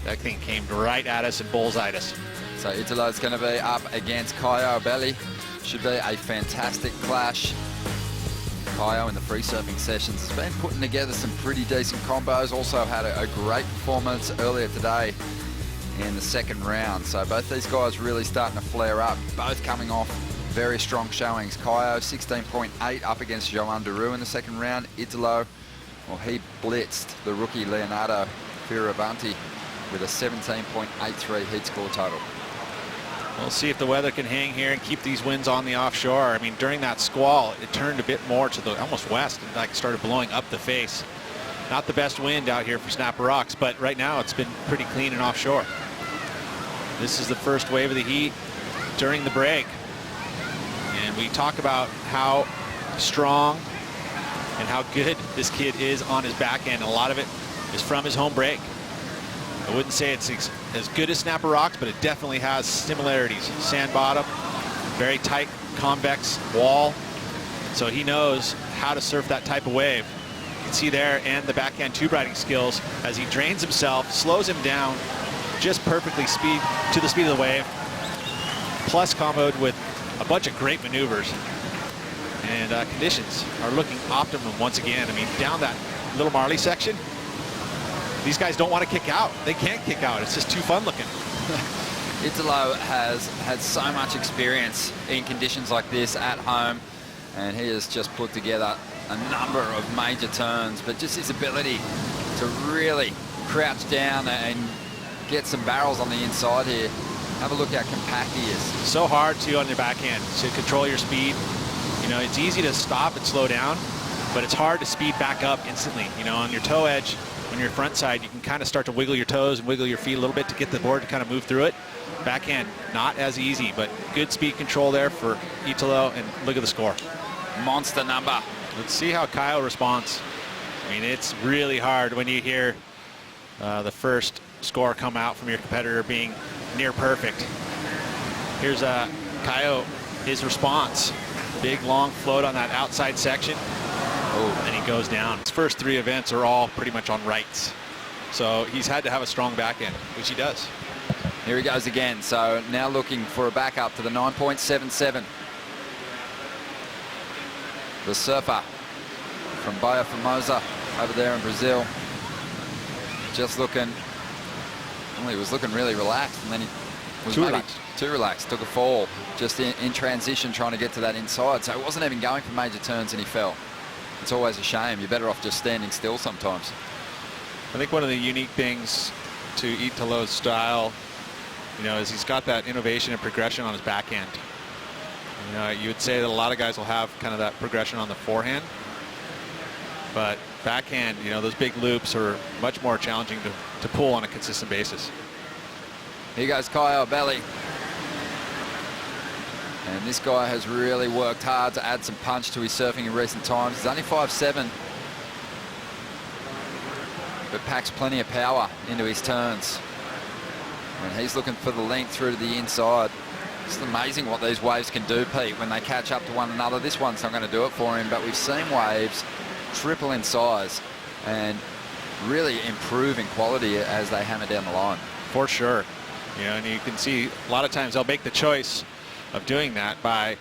that thing came right at us and bullseyed us. So Italo's going to be up against Caio Ibelli. Should be a fantastic clash. Caio in the free surfing sessions has been putting together some pretty decent combos. Also had a great performance earlier today in the second round. So both these guys really starting to flare up. Both coming off very strong showings. Caio 16.8 up against Joan Duru in the second round. Italo, well, he blitzed the rookie Leonardo Fioravanti with a 17.83 heat score total. We'll see if the weather can hang here and keep these winds on the offshore. I mean, during that squall, it turned a bit more to the almost west and like started blowing up the face. Not the best wind out here for Snapper Rocks, but right now it's been pretty clean and offshore. This is the first wave of the heat during the break. And we talk about how strong and how good this kid is on his back end. A lot of it is from his home break. I wouldn't say it's as good as Snapper Rocks, but it definitely has similarities. Sand bottom, very tight convex wall. So he knows how to surf that type of wave. You can see there, and the backhand tube riding skills as he drains himself, slows him down just perfectly to the speed of the wave, plus comboed with a bunch of great maneuvers. And conditions are looking optimum once again. I mean, down that Little Marley section, these guys don't want to kick out. They can't kick out. It's just too fun looking. Italo has had so much experience in conditions like this at home, and he has just put together a number of major turns, but just his ability to really crouch down and get some barrels on the inside here. Have a look how compact he is. So hard too on your backhand to control your speed. You know, it's easy to stop and slow down, but it's hard to speed back up instantly. You know, on your toe edge, on your front side, you can kind of start to wiggle your toes and wiggle your feet a little bit to get the board to kind of move through it. Backhand, not as easy, but good speed control there for Italo, and look at the score. Monster number. Let's see how Caio responds. I mean, it's really hard when you hear the first score come out from your competitor being near perfect. Here's Caio, his response. Big, long float on that outside section. Oh, and he goes down. His first three events are all pretty much on rights. So he's had to have a strong backhand, which he does. Here he goes again. So now looking for a backup to the 9.77. The surfer from Baía Formosa over there in Brazil. Just looking, well, he was looking really relaxed, and then he was too relaxed, took a fall just in transition trying to get to that inside. So he wasn't even going for major turns and he fell. It's always a shame. You're better off just standing still sometimes. I think one of the unique things to Italo's style, you know, is he's got that innovation and progression on his backhand. You know, you would say that a lot of guys will have kind of that progression on the forehand, but backhand, you know, those big loops are much more challenging to pull on a consistent basis. Here goes Caio Ibelli. And this guy has really worked hard to add some punch to his surfing in recent times. He's only 5'7", but packs plenty of power into his turns. And he's looking for the length through to the inside. It's amazing what these waves can do, Pete, when they catch up to one another. This one's not going to do it for him, but we've seen waves triple in size and really improve in quality as they hammer down the line. For sure. You know, and you can see a lot of times they'll make the choice of doing that by,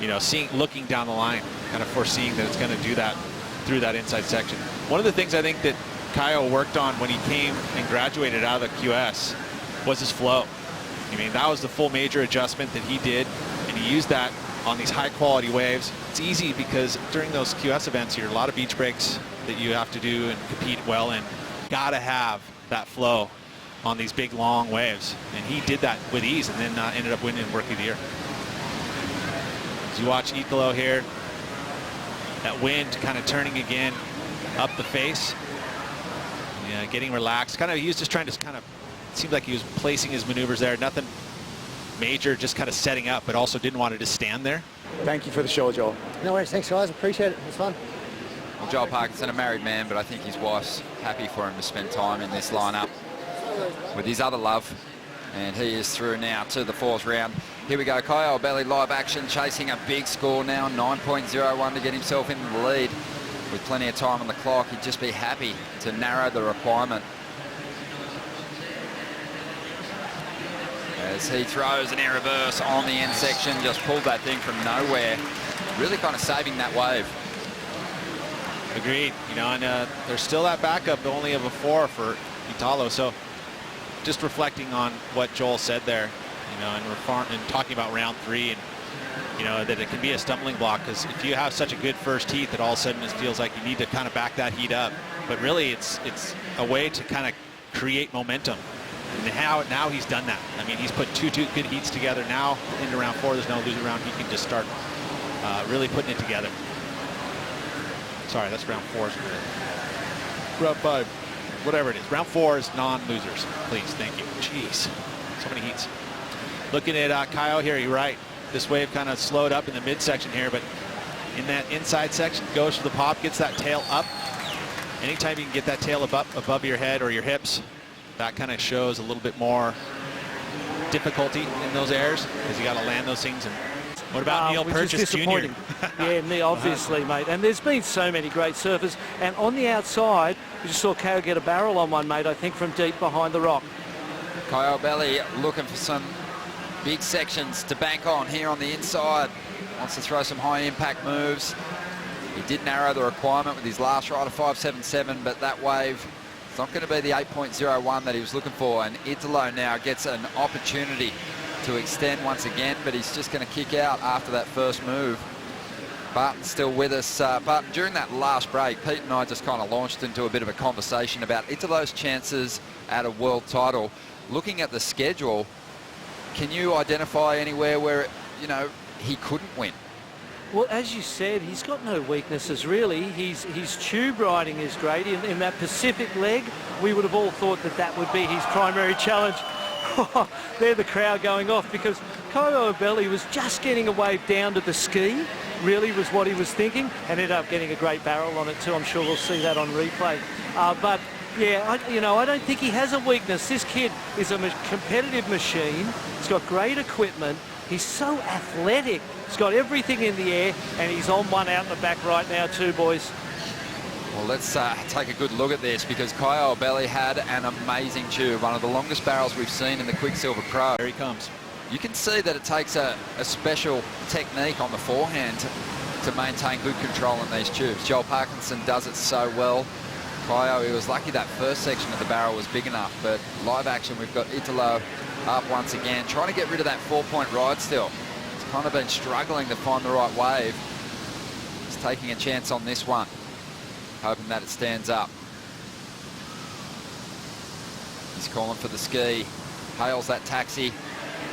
you know, looking down the line, kind of foreseeing that it's going to do that through that inside section. One of the things I think that Caio worked on when he came and graduated out of the QS was his flow. I mean, that was the full major adjustment that he did, and he used that on these high quality waves. It's easy because during those QS events here, a lot of beach breaks that you have to do and compete well in. Gotta have that flow on these big long waves, and he did that with ease, and then ended up winning Rookie of the Year. As you watch Italo here, that wind kind of turning again up the face, getting relaxed. He was just trying to it seemed like he was placing his maneuvers there. Nothing major, just kind of setting up, but also didn't want to just stand there. Thank you for the show, Joel. No worries, thanks guys, appreciate it, it's fun. Well, Joel Parkinson, a married man, but I think his wife's happy for him to spend time in this lineup with his other love, and he is through now to the fourth round. Here we go, Caio Ibelli live action, chasing a big score now, 9.01 to get himself into the lead. With plenty of time on the clock, he'd just be happy to narrow the requirement. as he throws an air reverse on the end section, just pulled that thing from nowhere, really kind of saving that wave. Agreed. You know, and there's still that backup only of a 4 for Italo. So just reflecting on what Joel said there, you know, and talking about round 3, and you know that it can be a stumbling block, because if you have such a good first heat that all of a sudden it feels like you need to kind of back that heat up, but really it's a way to kind of create momentum. And now he's done that. I mean, he's put two good heats together. Now into round 4, there's no losing round. He can just start really putting it together. Sorry, that's round 4. Round 5, whatever it is. Round 4 is non-losers. Please, thank you. Jeez, so many heats. Looking at Caio here, you're right. This wave kind of slowed up in the midsection here, but in that inside section, goes for the pop, gets that tail up. Anytime you can get that tail above your head or your hips, that kind of shows a little bit more difficulty in those airs, because you got to land those things. And what about Neil Purchase Jr.? Yeah, Neil, obviously, mate. And there's been so many great surfers. And on the outside, we just saw Caio get a barrel on one, mate, I think from deep behind the rock. Caio Ibelli looking for some big sections to bank on here on the inside. Wants to throw some high impact moves. He did narrow the requirement with his last ride of 5.77, but that wave, it's not going to be the 8.01 that he was looking for. And Italo now gets an opportunity to extend once again, but he's just going to kick out after that first move. Barton's still with us. Barton, during that last break, Pete and I just kind of launched into a bit of a conversation about Italo's chances at a world title. Looking at the schedule, can you identify anywhere where, you know, he couldn't win? Well, as you said, he's got no weaknesses, really. His tube riding is great. In that Pacific leg, we would have all thought that that would be his primary challenge. They're the crowd going off, because Caio Ibelli was just getting a wave down to the ski, really was what he was thinking, and ended up getting a great barrel on it too. I'm sure we'll see that on replay. But yeah, I don't think he has a weakness. This kid is a competitive machine. He's got great equipment. He's so athletic. He's got everything in the air, and he's on one out in the back right now too, boys. Well, let's take a good look at this, because Caio Ibelli had an amazing tube, one of the longest barrels we've seen in the Quiksilver Pro. Here he comes. You can see that it takes a special technique on the forehand to maintain good control in these tubes. Joel Parkinson does it so well. Caio, he was lucky that first section of the barrel was big enough, but live action, we've got Italo up once again, trying to get rid of that 4-point ride still. He's kind of been struggling to find the right wave. He's taking a chance on this one, hoping that it stands up. He's calling for the ski, hails that taxi,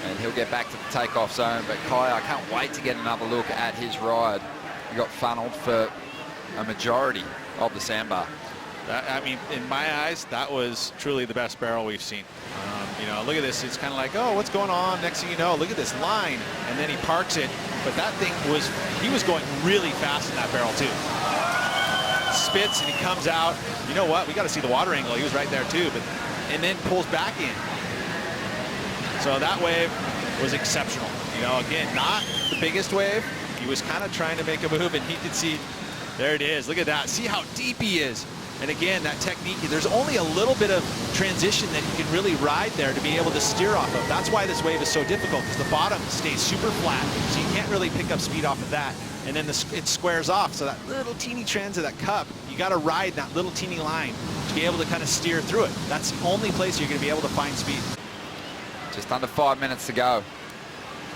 and he'll get back to the takeoff zone. But Caio, I can't wait to get another look at his ride. He got funneled for a majority of the sandbar. I mean, in my eyes, that was truly the best barrel we've seen. You know, look at this. It's kind of like, oh, what's going on? Next thing you know, look at this line. And then he parks it. But that thing was, he was going really fast in that barrel too. Spits and he comes out. You know what? We got to see the water angle. He was right there too. And then pulls back in. So that wave was exceptional. You know, again, not the biggest wave. He was kind of trying to make a move, and he could see, there it is. Look at that. See how deep he is. And again, that technique, there's only a little bit of transition that you can really ride there to be able to steer off of. That's why this wave is so difficult, because the bottom stays super flat, so you can't really pick up speed off of that. And then it squares off, so that little teeny trends of that cup, you got to ride that little teeny line to be able to kind of steer through it. That's the only place you're going to be able to find speed. Just under 5 minutes to go.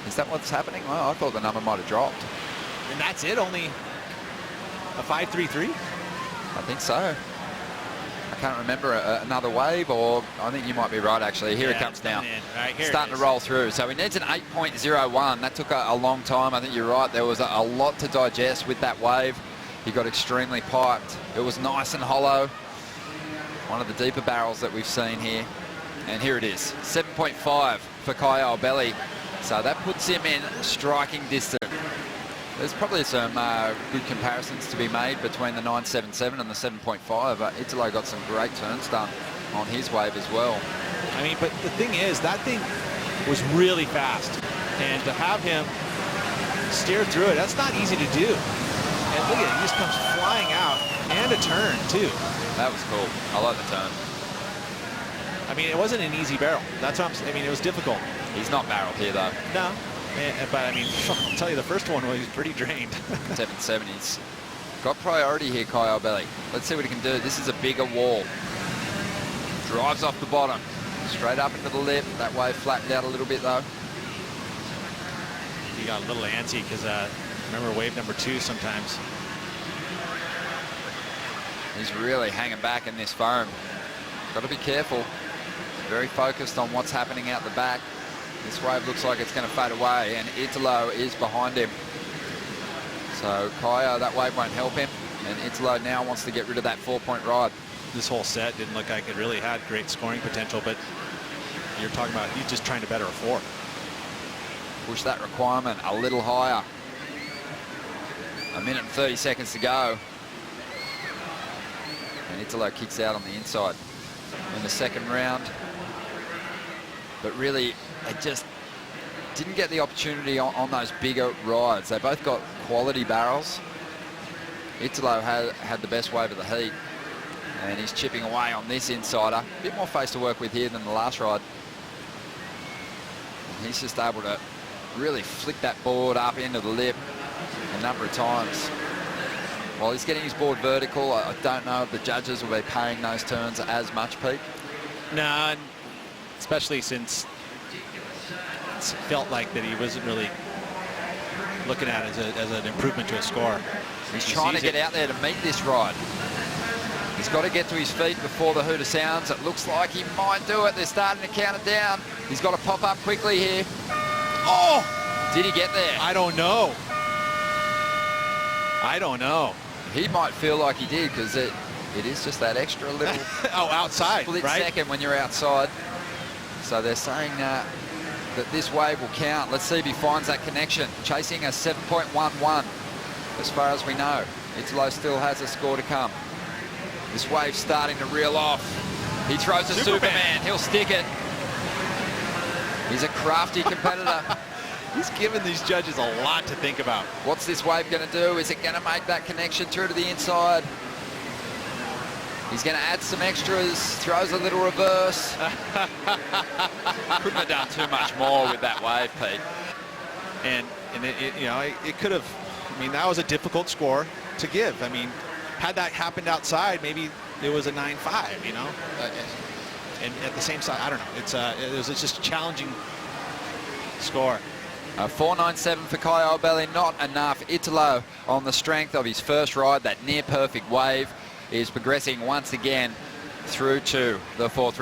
Is that what's happening? Well, I thought the number might have dropped. And that's it, only a 5.33? I think so. I can't remember another wave, or I think you might be right, actually. Here it comes now. Right, here starting to roll through. So he needs an 8.01. That took a long time. I think you're right. There was a lot to digest with that wave. He got extremely piped. It was nice and hollow. One of the deeper barrels that we've seen here. And here it is, 7.5 for Caio Ibelli. So that puts him in striking distance. There's probably some good comparisons to be made between the 9.77 and the 7.5. Italo got some great turns done on his wave as well. I mean, but the thing is, that thing was really fast. And to have him steer through it, that's not easy to do. And look at it, he just comes flying out, and a turn, too. That was cool. I like the turn. I mean, it wasn't an easy barrel. That's what I'm saying. I mean, it was difficult. He's not barreled here, though. No, but I mean, I'll tell you, the first one was pretty drained. 770s. Got priority here, Caio Ibelli. Let's see what he can do. This is a bigger wall. Drives off the bottom. Straight up into the lip. That wave flattened out a little bit, though. He got a little antsy because remember wave number 2 sometimes. He's really hanging back in this foam. Got to be careful. Very focused on what's happening out the back. This wave looks like it's going to fade away, and Italo is behind him. So Caio, that wave won't help him, and Italo now wants to get rid of that 4-point ride. This whole set didn't look like it really had great scoring potential, but you're talking about he's just trying to better a 4. Push that requirement a little higher. 1 minute and 30 seconds to go. And Italo kicks out on the inside in the second round. But really, they just didn't get the opportunity on those bigger rides. They both got quality barrels. Italo had the best wave of the heat, and he's chipping away on this insider. A bit more face to work with here than the last ride. And he's just able to really flick that board up into the lip a number of times. While he's getting his board vertical, I don't know if the judges will be paying those turns as much, Pete. No, and especially since it felt like that he wasn't really looking at it as an improvement to his score. He's trying to get out there to meet this ride. He's got to get to his feet before the hooter sounds. It looks like he might do it. They're starting to count it down. He's got to pop up quickly here. Oh! Did he get there? I don't know. I don't know. He might feel like he did, because it is just that extra little outside, split right? second when you're outside. So they're saying that this wave will count. Let's see if he finds that connection. Chasing a 7.11 as far as we know. Italo still has a score to come. This wave's starting to reel off. He throws a Superman. He'll stick it. He's a crafty competitor. He's given these judges a lot to think about. What's this wave going to do? Is it going to make that connection through to the inside? He's going to add some extras, throws a little reverse. Couldn't have done too much more with that wave, Pete. And it could have, I mean, that was a difficult score to give. I mean, had that happened outside, maybe it was a 9-5, you know? And at the same side, I don't know. It was just a challenging score. 4.97 for Caio Ibelli, not enough. Italo, on the strength of his first ride, that near perfect wave, is progressing once again through to the 4th round.